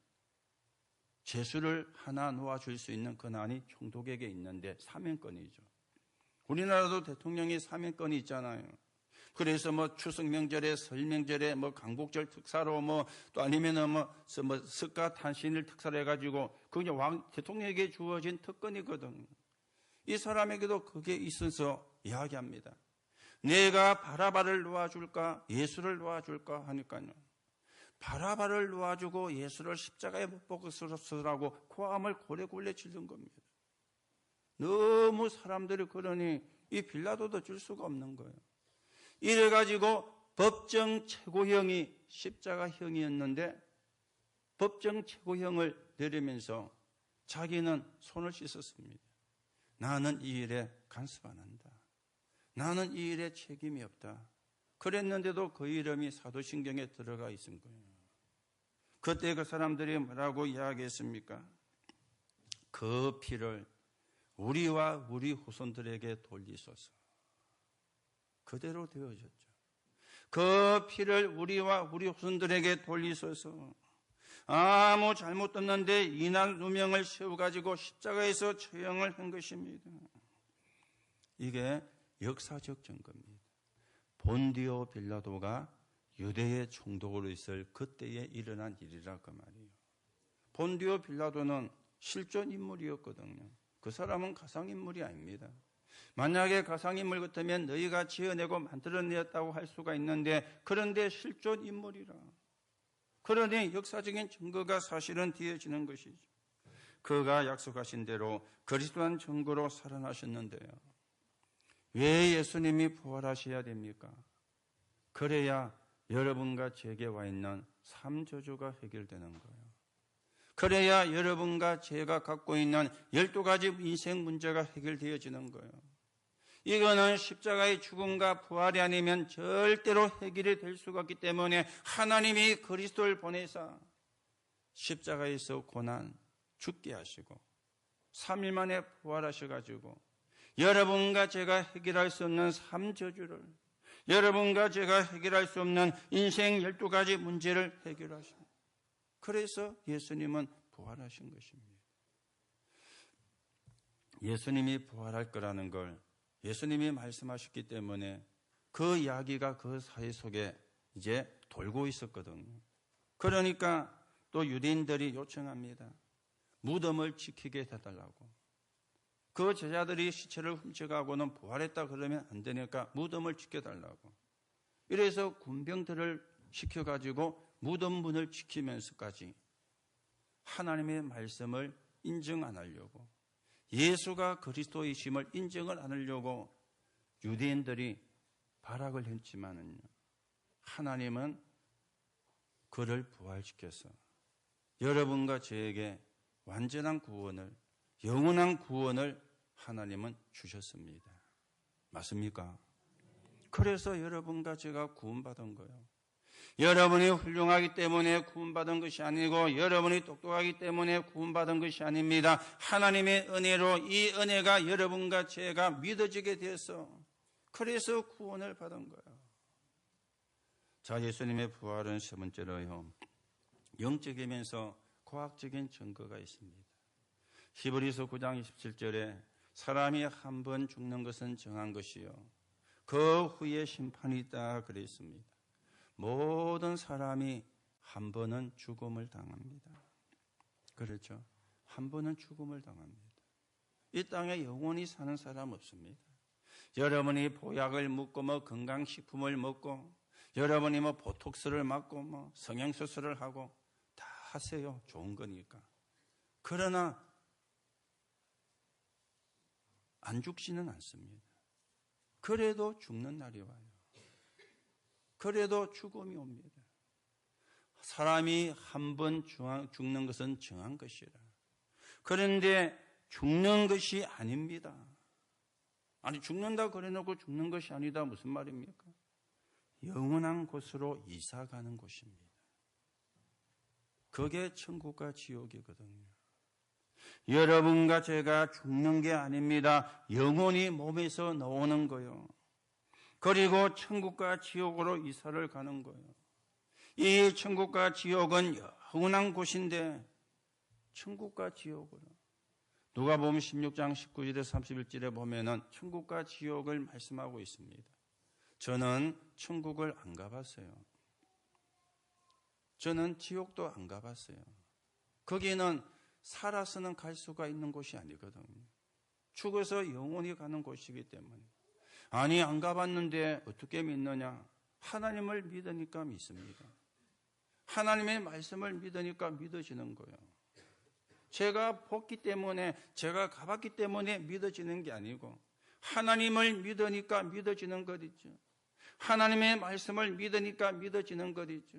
죄수를 하나 놓아줄 수 있는 권한이 총독에게 있는데 사면권이죠. 우리나라도 대통령이 사면권이 있잖아요. 그래서 추석 명절에, 설 명절에, 강복절 특사로 또 아니면은 석가 탄신일 특사로 해가지고 그게 대통령에게 주어진 특권이거든요. 이 사람에게도 그게 있어서 이야기합니다. 내가 바라바를 놓아줄까, 예수를 놓아줄까 하니까요. 바라바를 놓아주고 예수를 십자가에 못 박으라고 고함을 고래고래 지른 겁니다. 너무 사람들이 그러니 이 빌라도도 줄 수가 없는 거예요. 이래가지고 법정 최고형이 십자가형이었는데 법정 최고형을 내리면서 자기는 손을 씻었습니다. 나는 이 일에 간섭 안 한다. 나는 이 일에 책임이 없다. 그랬는데도 그 이름이 사도신경에 들어가 있은 거예요. 그때 그 사람들이 뭐라고 이야기했습니까? 그 피를 우리와 우리 후손들에게 돌리소서. 그대로 되어졌죠. 그 피를 우리와 우리 후손들에게 돌리소서. 아무 잘못 없는데 이날 누명을 씌워가지고 십자가에서 처형을 한 것입니다. 이게 역사적 증거입니다. 본디오 빌라도가 유대의 총독으로 있을 그때에 일어난 일이라 그 말이에요. 본디오 빌라도는 실존 인물이었거든요. 그 사람은 가상인물이 아닙니다. 만약에 가상인물 같으면 너희가 지어내고 만들어내었다고 할 수가 있는데 그런데 실존 인물이라. 그러니 역사적인 증거가 사실은 되어지는 것이죠. 그가 약속하신 대로 그리스도한 증거로 살아나셨는데요. 왜 예수님이 부활하셔야 됩니까? 그래야 여러분과 제게 와 있는 삼저주가 해결되는 거예요. 그래야 여러분과 제가 갖고 있는 12가지 인생 문제가 해결되어지는 거예요. 이거는 십자가의 죽음과 부활이 아니면 절대로 해결이 될 수가 없기 때문에 하나님이 그리스도를 보내사 십자가에서 고난 죽게 하시고 3일 만에 부활하셔가지고 여러분과 제가 해결할 수 없는 삼저주를, 여러분과 제가 해결할 수 없는 인생 12가지 문제를 해결하십니다. 그래서 예수님은 부활하신 것입니다. 예수님이 부활할 거라는 걸 예수님이 말씀하셨기 때문에 그 이야기가 그 사회 속에 이제 돌고 있었거든요. 그러니까 또 유대인들이 요청합니다. 무덤을 지키게 해달라고. 그 제자들이 시체를 훔쳐가고는 부활했다 그러면 안 되니까 무덤을 지켜달라고. 이래서 군병들을 시켜가지고 무덤 문을 지키면서까지 하나님의 말씀을 인정 안 하려고, 예수가 그리스도이심을 인정을 안 하려고 유대인들이 발악을 했지만은요, 하나님은 그를 부활시켜서 여러분과 저에게 완전한 구원을, 영원한 구원을 하나님은 주셨습니다. 맞습니까? 그래서 여러분과 제가 구원받은 거예요. 여러분이 훌륭하기 때문에 구원받은 것이 아니고 여러분이 똑똑하기 때문에 구원받은 것이 아닙니다. 하나님의 은혜로 이 은혜가 여러분과 제가 믿어지게 되어서 그래서 구원을 받은 거예요. 자, 예수님의 부활은 세 번째로요, 영적이면서 과학적인 증거가 있습니다. 히브리서 9장 27절에 사람이 한 번 죽는 것은 정한 것이요 그 후에 심판이 있다 그랬습니다. 모든 사람이 한 번은 죽음을 당합니다. 그렇죠? 한 번은 죽음을 당합니다. 이 땅에 영원히 사는 사람 없습니다. 여러분이 보약을 먹고 건강식품을 먹고 여러분이 보톡스를 맞고 성형수술을 하고 다 하세요. 좋은 거니까. 그러나 안 죽지는 않습니다. 그래도 죽는 날이 와요. 그래도 죽음이 옵니다. 사람이 한 번 죽는 것은 정한 것이라. 그런데 죽는 것이 아닙니다. 아니, 죽는다 그래놓고 죽는 것이 아니다 무슨 말입니까? 영원한 곳으로 이사가는 곳입니다. 그게 천국과 지옥이거든요. 여러분과 제가 죽는 게 아닙니다. 영혼이 몸에서 나오는 거요. 그리고 천국과 지옥으로 이사를 가는 거예요. 이 천국과 지옥은 영원한 곳인데 천국과 지옥으로 누가복음 16장 19절에 31절에 보면은 천국과 지옥을 말씀하고 있습니다. 저는 천국을 안 가봤어요. 저는 지옥도 안 가봤어요. 거기는 살아서는 갈 수가 있는 곳이 아니거든요. 죽어서 영원히 가는 곳이기 때문에. 아니, 안 가봤는데 어떻게 믿느냐? 하나님을 믿으니까 믿습니다. 하나님의 말씀을 믿으니까 믿어지는 거예요. 제가 봤기 때문에, 제가 가봤기 때문에 믿어지는 게 아니고 하나님을 믿으니까 믿어지는 것 있죠. 하나님의 말씀을 믿으니까 믿어지는 것 있죠.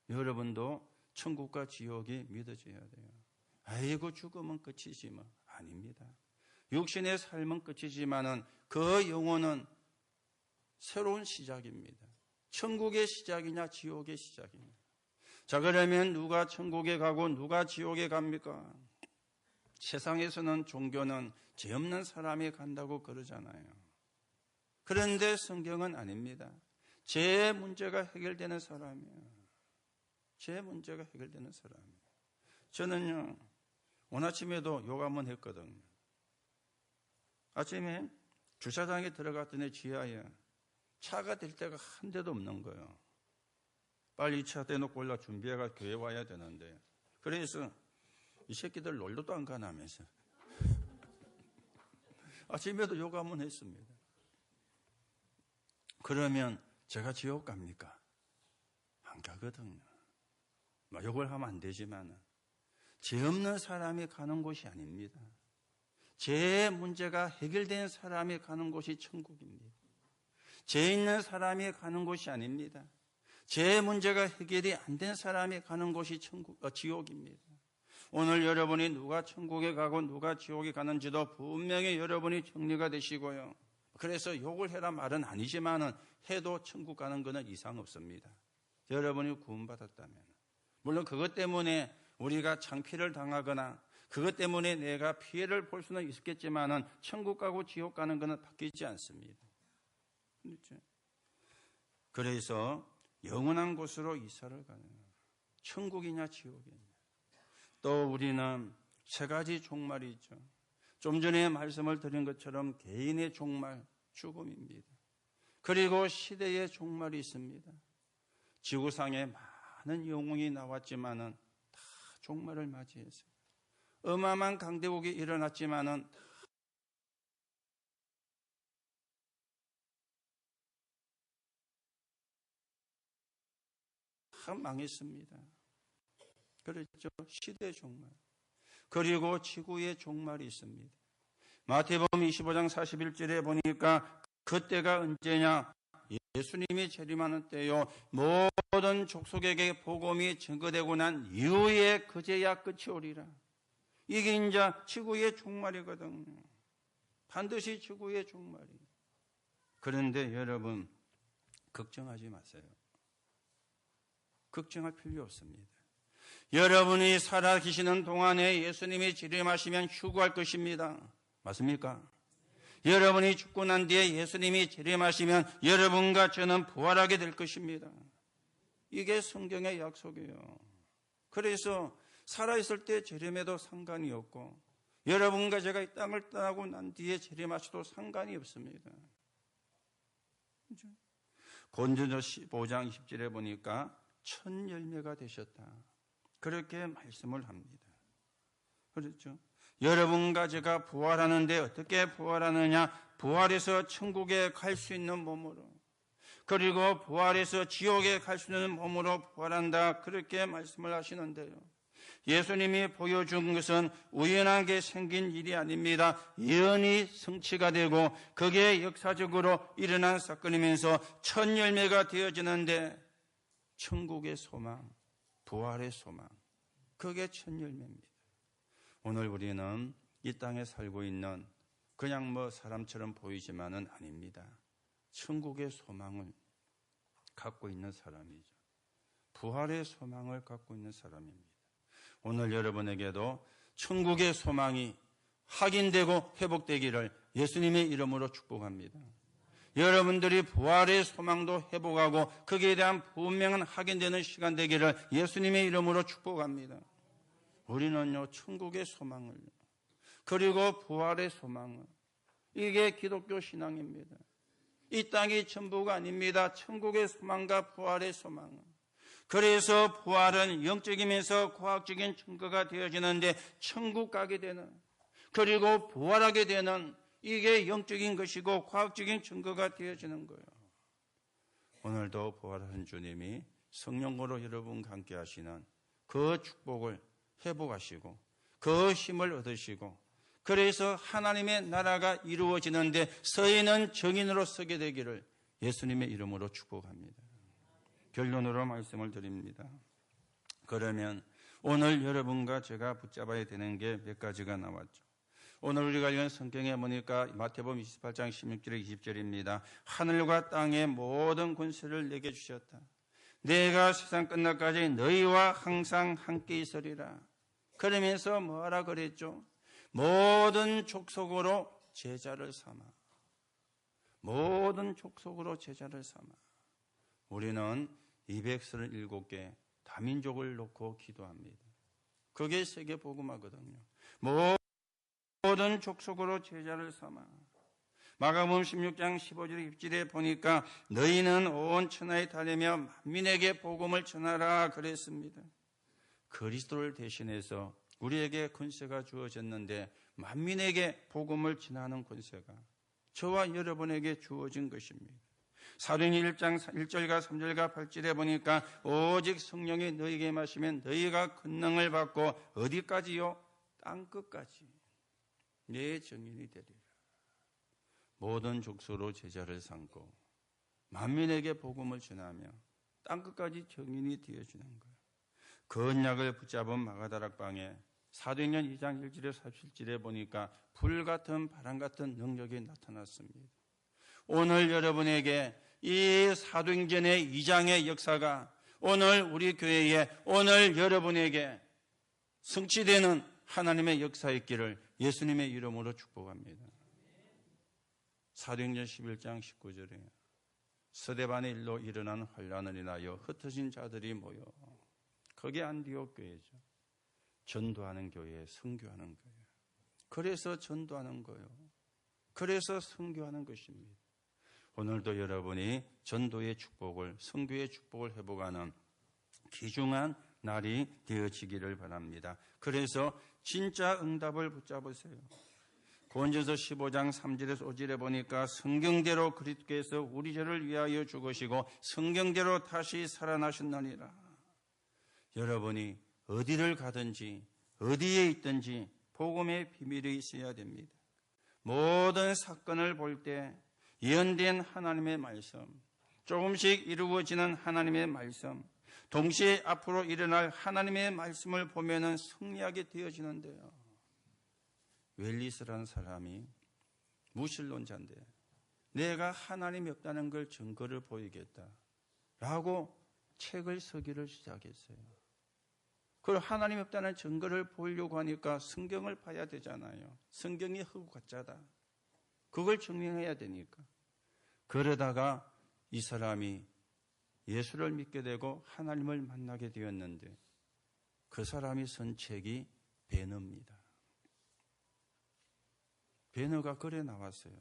여러분도 천국과 지옥이 믿어져야 돼요. 아이고, 죽으면 끝이지 뭐. 아닙니다. 육신의 삶은 끝이지만은 그 영혼은 새로운 시작입니다. 천국의 시작이냐 지옥의 시작이냐. 자, 그러면 누가 천국에 가고 누가 지옥에 갑니까? 세상에서는 종교는 죄 없는 사람이 간다고 그러잖아요. 그런데 성경은 아닙니다. 죄의 문제가 해결되는 사람이에요. 죄의 문제가 해결되는 사람이에요. 저는요, 오늘 아침에도 요가 한번 했거든요. 아침에 주차장에 들어갔더니 지하에 차가 될 데가 한 대도 없는 거예요. 빨리 차 대놓고 올라 준비해가 교회 와야 되는데. 그래서 이 새끼들 놀러도 안 가나면서 아침에도 요가 한번 했습니다. 그러면 제가 지옥 갑니까? 안 가거든요. 욕을 하면 안 되지만 죄 없는 사람이 가는 곳이 아닙니다. 죄의 문제가 해결된 사람이 가는 곳이 천국입니다. 죄 있는 사람이 가는 곳이 아닙니다. 죄의 문제가 해결이 안 된 사람이 가는 곳이 지옥입니다. 오늘 여러분이 누가 천국에 가고 누가 지옥에 가는지도 분명히 여러분이 정리가 되시고요. 그래서 욕을 해라 말은 아니지만은 해도 천국 가는 것은 이상 없습니다. 여러분이 구원받았다면. 물론 그것 때문에 우리가 창피를 당하거나 그것 때문에 내가 피해를 볼 수는 있겠지만은 천국 가고 지옥 가는 것은 바뀌지 않습니다. 그렇죠? 그래서 영원한 곳으로 이사를 가는 거예요. 천국이냐 지옥이냐. 또 우리는 세 가지 종말이 있죠. 좀 전에 말씀을 드린 것처럼 개인의 종말, 죽음입니다. 그리고 시대의 종말이 있습니다. 지구상에 많은 영웅이 나왔지만은 다 종말을 맞이했어요. 어마어마한 강대국이 일어났지만은 다 망했습니다. 그렇죠. 시대의 종말. 그리고 지구의 종말이 있습니다. 마태복음 25장 41절에 보니까 그때가 언제냐? 예수님이 재림하는 때요. 모든 족속에게 복음이 증거되고 난 이후에 그제야 끝이 오리라. 이게 이제 지구의 종말이거든요. 반드시 지구의 종말이. 그런데 여러분 걱정하지 마세요. 걱정할 필요 없습니다. 여러분이 살아 계시는 동안에 예수님이 재림하시면 휴거할 것입니다. 맞습니까? 여러분이 죽고 난 뒤에 예수님이 재림하시면 여러분과 저는 부활하게 될 것입니다. 이게 성경의 약속이에요. 그래서 살아있을 때 재림해도 상관이 없고 여러분과 제가 이 땅을 떠나고 난 뒤에 재림하셔도 상관이 없습니다. 그렇죠? 고린도서 15장 20절에 보니까 첫 열매가 되셨다. 그렇게 말씀을 합니다. 그렇죠? 여러분과 제가 부활하는데 어떻게 부활하느냐? 부활해서 천국에 갈 수 있는 몸으로, 그리고 부활해서 지옥에 갈 수 있는 몸으로 부활한다. 그렇게 말씀을 하시는데요. 예수님이 보여준 것은 우연하게 생긴 일이 아닙니다. 예언이 성취가 되고 그게 역사적으로 일어난 사건이면서 첫 열매가 되어지는데 천국의 소망, 부활의 소망, 그게 첫 열매입니다. 오늘 우리는 이 땅에 살고 있는 그냥 사람처럼 보이지만은 아닙니다. 천국의 소망을 갖고 있는 사람이죠. 부활의 소망을 갖고 있는 사람입니다. 오늘 여러분에게도 천국의 소망이 확인되고 회복되기를 예수님의 이름으로 축복합니다. 여러분들이 부활의 소망도 회복하고 거기에 대한 분명한 확인되는 시간 되기를 예수님의 이름으로 축복합니다. 우리는요, 천국의 소망을, 그리고 부활의 소망을, 이게 기독교 신앙입니다. 이 땅이 전부가 아닙니다. 천국의 소망과 부활의 소망은. 그래서 부활은 영적이면서 과학적인 증거가 되어지는데 천국 가게 되는, 그리고 부활하게 되는, 이게 영적인 것이고 과학적인 증거가 되어지는 거예요. 오늘도 부활한 주님이 성령으로 여러분과 함께 하시는 그 축복을 회복하시고 그 힘을 얻으시고, 그래서 하나님의 나라가 이루어지는데 서인은 정인으로 서게 되기를 예수님의 이름으로 축복합니다. 결론으로 말씀을 드립니다. 그러면 오늘 여러분과 제가 붙잡아야 되는 게 몇 가지가 나왔죠. 오늘 우리가 읽은 성경에 보니까 마태복음 28장 16절에 20절입니다. 하늘과 땅의 모든 권세를 내게 주셨다. 내가 세상 끝날까지 너희와 항상 함께 있으리라. 그러면서 뭐하라 그랬죠? 모든 족속으로 제자를 삼아. 모든 족속으로 제자를 삼아. 우리는 237개 다민족을 놓고 기도합니다. 그게 세계 복음화거든요. 모든 족속으로 제자를 삼아. 마가복음 16장 15절 20절에 보니까 너희는 온 천하에 다니며 만민에게 복음을 전하라 그랬습니다. 그리스도를 대신해서 우리에게 권세가 주어졌는데 만민에게 복음을 전하는 권세가 저와 여러분에게 주어진 것입니다. 사도행전 1장 1절과 3절과 8절에 보니까 오직 성령이 너희에게 임하시면 너희가 권능을 받고 어디까지요? 땅끝까지 내 증인이 되리라. 모든 족속으로 제자를 삼고 만민에게 복음을 전하며 땅끝까지 증인이 되어주는 거예요. 그 언약을 붙잡은 마가다락방에 사도행전 2장 1절에 47절에 보니까 불같은 바람같은 능력이 나타났습니다. 오늘 여러분에게 이 사도행전의 2장의 역사가 오늘 우리 교회에, 오늘 여러분에게 성취되는 하나님의 역사였기를 예수님의 이름으로 축복합니다. 사도행전 11장 19절에 스데반의 일로 일어난 환란을 인하여 흩어진 자들이 모여, 그게 안디옥 교회죠. 전도하는 교회, 선교하는 교회. 그래서 전도하는 거예요. 그래서 선교하는 것입니다. 오늘도 여러분이 전도의 축복을, 선교의 축복을 회복하는 귀중한 날이 되어지기를 바랍니다. 그래서 진짜 응답을 붙잡으세요. 고린도서 15장 3절에서 5절에 보니까 성경대로 그리스도께서 우리 죄를 위하여 죽으시고 성경대로 다시 살아나셨느니라. 여러분이 어디를 가든지 어디에 있든지 복음의 비밀이 있어야 됩니다. 모든 사건을 볼 때 예언된 하나님의 말씀, 조금씩 이루어지는 하나님의 말씀, 동시에 앞으로 일어날 하나님의 말씀을 보면은 승리하게 되어지는데요. 웰리스라는 사람이 무신론자인데 내가 하나님이 없다는 걸 증거를 보이겠다 라고 책을 쓰기를 시작했어요. 그리고 하나님이 없다는 증거를 보이려고 하니까 성경을 봐야 되잖아요. 성경이 허구 가짜다. 그걸 증명해야 되니까. 그러다가 이 사람이 예수를 믿게 되고 하나님을 만나게 되었는데 그 사람이 쓴 책이 배너입니다. 배너가 글에 나왔어요.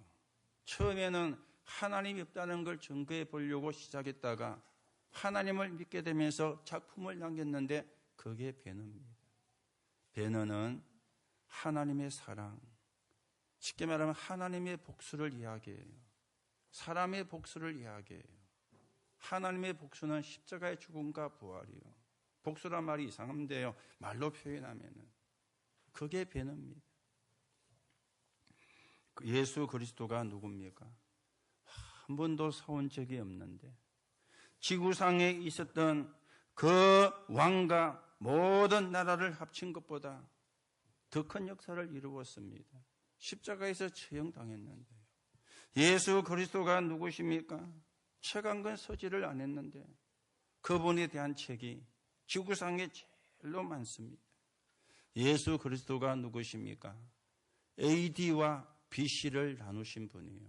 처음에는 하나님이 없다는 걸 증거해 보려고 시작했다가 하나님을 믿게 되면서 작품을 남겼는데 그게 배너입니다. 배너는 하나님의 사랑, 쉽게 말하면 하나님의 복수를 이야기해요. 사람의 복수를 이야기해요. 하나님의 복수는 십자가의 죽음과 부활이요. 복수란 말이 이상한데요. 말로 표현하면은 그게 배너입니다. 예수 그리스도가 누굽니까? 한 번도 사온 적이 없는데 지구상에 있었던 그 왕과 모든 나라를 합친 것보다 더 큰 역사를 이루었습니다. 십자가에서 처형당했는데요. 예수 그리스도가 누구십니까? 책 한 권 서지를 안 했는데 그분에 대한 책이 지구상에 제일로 많습니다. 예수 그리스도가 누구십니까? AD와 BC를 나누신 분이에요.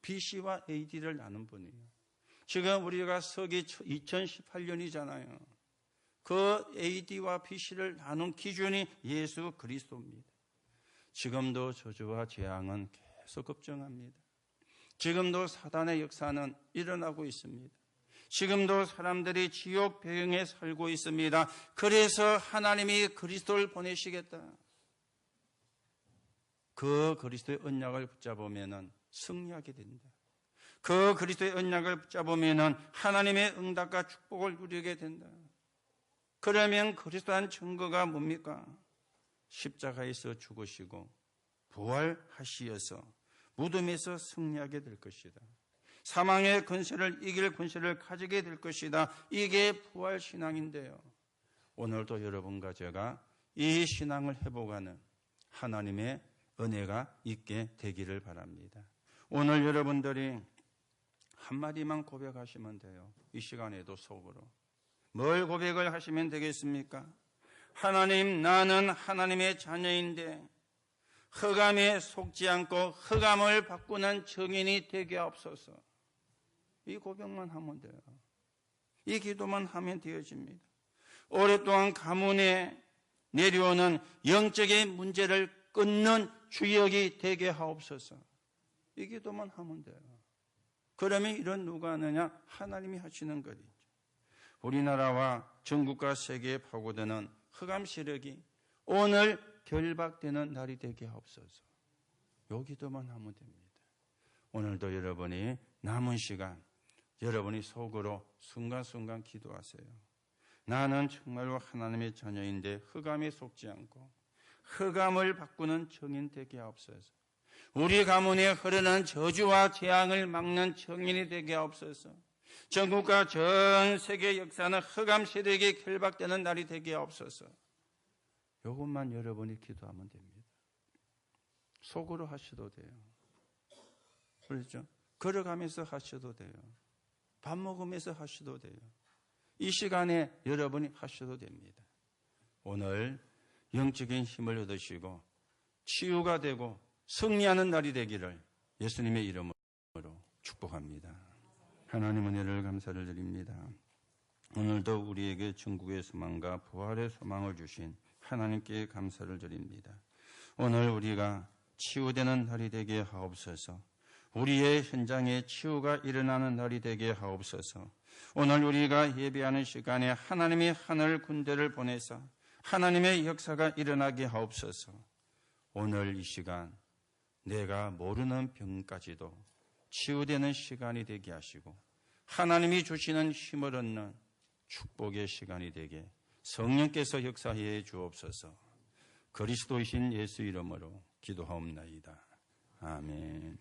BC와 AD를 나눈 분이에요. 지금 우리가 서기 2018년이잖아요. 그 AD와 BC를 나눈 기준이 예수 그리스도입니다. 지금도 저주와 재앙은 계속 급증합니다. 지금도 사단의 역사는 일어나고 있습니다. 지금도 사람들이 지옥 배경에 살고 있습니다. 그래서 하나님이 그리스도를 보내시겠다. 그 그리스도의 언약을 붙잡으면 승리하게 된다. 그 그리스도의 언약을 붙잡으면 하나님의 응답과 축복을 누리게 된다. 그러면 그리스도한 증거가 뭡니까? 십자가에서 죽으시고 부활하시어서 무덤에서 승리하게 될 것이다. 사망의 권세를 이길 권세를 가지게 될 것이다. 이게 부활신앙인데요. 오늘도 여러분과 제가 이 신앙을 회복하는 하나님의 은혜가 있게 되기를 바랍니다. 오늘 여러분들이 한마디만 고백하시면 돼요. 이 시간에도 속으로. 뭘 고백을 하시면 되겠습니까? 하나님, 나는 하나님의 자녀인데 흑암에 속지 않고 흑암을 바꾸는 증인이 되게 하옵소서. 이 고백만 하면 돼요. 이 기도만 하면 되어집니다. 오랫동안 가문에 내려오는 영적인 문제를 끊는 주역이 되게 하옵소서. 이 기도만 하면 돼요. 그러면 이런 누가 하느냐? 하나님이 하시는 것이죠. 우리나라와 전국과 세계에 파고드는 흑암 세력이 오늘 결박되는 날이 되게 하옵소서. 요 기도만 하면 됩니다. 오늘도 여러분이 남은 시간 여러분이 속으로 순간순간 기도하세요. 나는 정말로 하나님의 자녀인데 흑암에 속지 않고 흑암을 바꾸는 증인 되게 하옵소서. 우리 가문에 흐르는 저주와 재앙을 막는 증인이 되게 하옵소서. 전국과 전 세계 역사는 흑암 세력이 결박되는 날이 되게 하옵소서. 이것만 여러분이 기도하면 됩니다. 속으로 하셔도 돼요. 그렇죠? 걸어가면서 하셔도 돼요. 밥 먹으면서 하셔도 돼요. 이 시간에 여러분이 하셔도 됩니다. 오늘 영적인 힘을 얻으시고 치유가 되고 승리하는 날이 되기를 예수님의 이름으로 축복합니다. 하나님 은혜를 감사를 드립니다. 오늘도 우리에게 천국의 소망과 부활의 소망을 주신 하나님께 감사를 드립니다. 오늘 우리가 치유되는 날이 되게 하옵소서. 우리의 현장에 치유가 일어나는 날이 되게 하옵소서. 오늘 우리가 예배하는 시간에 하나님의 하늘 군대를 보내서 하나님의 역사가 일어나게 하옵소서. 오늘 이 시간 내가 모르는 병까지도 치유되는 시간이 되게 하시고 하나님이 주시는 힘을 얻는 축복의 시간이 되게 성령께서 역사해 주옵소서. 그리스도이신 예수 이름으로 기도하옵나이다. 아멘.